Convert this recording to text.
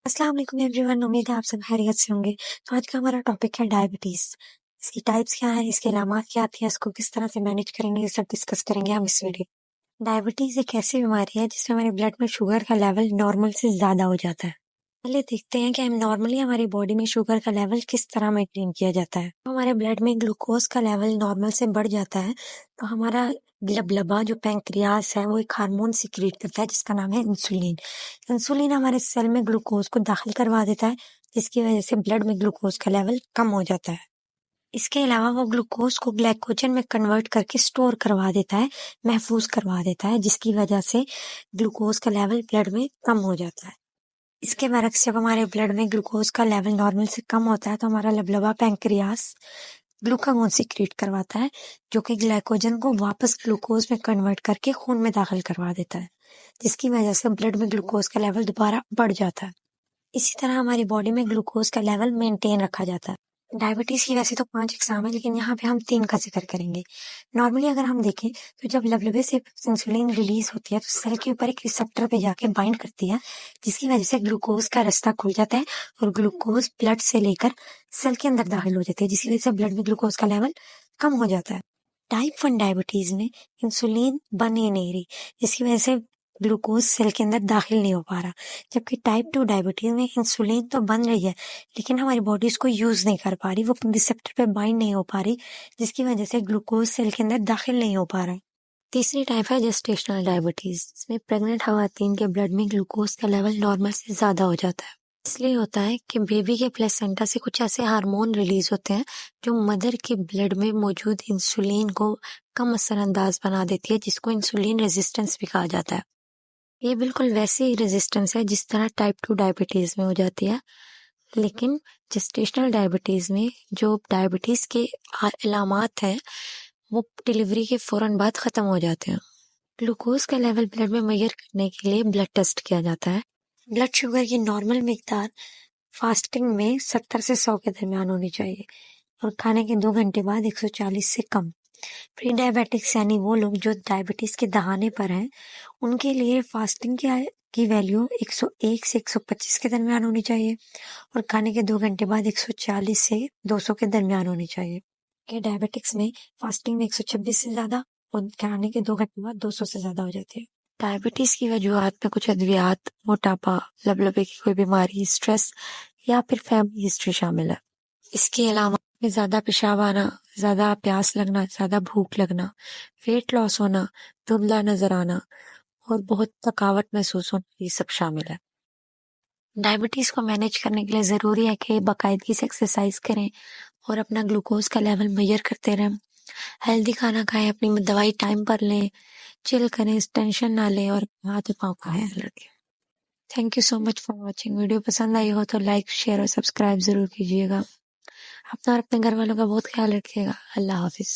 अस्सलाम वालेकुम एवरीवन, उम्मीद है आप सब खैरियत से होंगे। तो आज का हमारा टॉपिक है डायबिटीज़। इसकी टाइप्स क्या हैं, इसके अलामात क्या आती हैं, इसको किस तरह से मैनेज करेंगे, ये सब डिस्कस करेंगे हम इस वीडियो। डायबिटीज़ एक ऐसी बीमारी है जिसमें हमारे ब्लड में शुगर का लेवल नॉर्मल से ज़्यादा हो जाता है। पहले देखते हैं कि हम नॉर्मली हमारी बॉडी में शुगर का लेवल किस तरह मेंटेन किया जाता है। तो हमारे ब्लड में ग्लूकोज का लेवल नॉर्मल से बढ़ जाता है, तो हमारा लबलबा जो पैंक्रियास है वो एक हार्मोन सिक्रीट करता है जिसका नाम है इंसुलिन। इंसुलिन हमारे सेल में ग्लूकोज को दाखिल करवा देता है, जिसकी वजह से ब्लड में ग्लूकोज का लेवल कम हो जाता है। इसके अलावा वो ग्लूकोज को ग्लाइकोजन में कन्वर्ट करके स्टोर करवा देता है, महफूज करवा देता है, जिसकी वजह से ग्लूकोज का लेवल ब्लड में कम हो जाता है। इसके बरक्स जब हमारे ब्लड में ग्लूकोज का लेवल नॉर्मल से कम होता है तो हमारा लबलबा पैंक्रियास ग्लूकागोन सिक्रीट करवाता है, जो कि ग्लाइकोजन को वापस ग्लूकोज में कन्वर्ट करके खून में दाखिल करवा देता है, जिसकी वजह से ब्लड में ग्लूकोज का लेवल दोबारा बढ़ जाता है। इसी तरह हमारी बॉडी में ग्लूकोज का लेवल मेंटेन रखा जाता है। डायबिटीज की वैसे तो 5 अक़साम है, लेकिन यहाँ पे हम 3 का जिक्र करेंगे। नॉर्मली अगर हम देखें तो जब लबलबे से इंसुलिन रिलीज होती है तो सेल के ऊपर एक रिसेप्टर पे जाके बाइंड करती है, जिसकी वजह से ग्लूकोज का रास्ता खुल जाता है और ग्लूकोज ब्लड से लेकर सेल के अंदर दाखिल हो जाती है, जिसकी वजह से ब्लड में ग्लूकोज का लेवल कम हो जाता है। टाइप 1 डायबिटीज में इंसुलिन बन ही नहीं रही, जिसकी वजह से ग्लूकोज सेल के अंदर दाखिल नहीं हो पा रहा। जबकि टाइप 2 डायबिटीज में इंसुलिन तो बन रही है, लेकिन हमारी बॉडी इसको यूज नहीं कर पा रही, वो रिसेप्टर पे बाइंड नहीं हो पा रही, जिसकी वजह से ग्लूकोज सेल के अंदर दाखिल नहीं हो पा रहा है। तीसरी टाइप है जेस्टेशनल डायबिटीज, जिसमें प्रेग्नेंट खवातीन के ब्लड में ग्लूकोज का लेवल नॉर्मल से ज्यादा हो जाता है। इसलिए होता है कि बेबी के प्लेसेंटा से कुछ ऐसे हार्मोन रिलीज होते हैं जो मदर के ब्लड में मौजूद इंसुलिन को कम असरअंदाज बना देती है, जिसको इंसुलिन रेजिस्टेंस भी कहा जाता है। ये बिल्कुल वैसी ही रेजिस्टेंस है जिस तरह टाइप 2 डायबिटीज में हो जाती है, लेकिन जेस्टेशनल डायबिटीज में जो डायबिटीज के अलामात हैं वो डिलीवरी के फौरन बाद खत्म हो जाते हैं। ग्लूकोज का लेवल ब्लड में मेजर करने के लिए ब्लड टेस्ट किया जाता है। ब्लड शुगर की नॉर्मल मिकदार फास्टिंग में 70 से 100 के दरमियान होनी चाहिए और खाने के 2 घंटे बाद 140 से कम। प्री डायबिटिक्स यानी वो लोग जो डायबिटीज के दहाने पर हैं, उनके लिए फास्टिंग की वैल्यू 101 से 125 के दरमियान होनी चाहिए और खाने के 2 घंटे बाद 140 से 200 के दरमियान होनी चाहिए। ये डायबिटिक्स में फास्टिंग में 126 से ज्यादा और खाने के 2 घंटे बाद 200 से ज्यादा हो जाती है। डायबिटीज की वजूहात में कुछ अद्वियात, मोटापा, लबलबे की कोई बीमारी, स्ट्रेस या फिर फैमिली हिस्ट्री शामिल है। इसके अलावा में ज्यादा पेशाब आना, ज्यादा प्यास लगना, ज्यादा भूख लगना, वेट लॉस होना, धुंधला नजर आना और बहुत थकावट महसूस होना, ये सब शामिल है। डायबिटीज को मैनेज करने के लिए जरूरी है कि बाकायदगी से एक्सरसाइज करें और अपना ग्लूकोज का लेवल मेजर करते रहें, हेल्दी खाना खाएं, अपनी दवाई टाइम पर लें, चिल करें, टेंशन ना लें और हाथ पाँव का ख्याल रखें। Thank you so much for watching. Video पसंद आई हो तो लाइक, शेयर और सब्सक्राइब जरूर कीजिएगा। अपना और अपने घर वालों का बहुत ख्याल रखिएगा। अल्लाह हाफिज।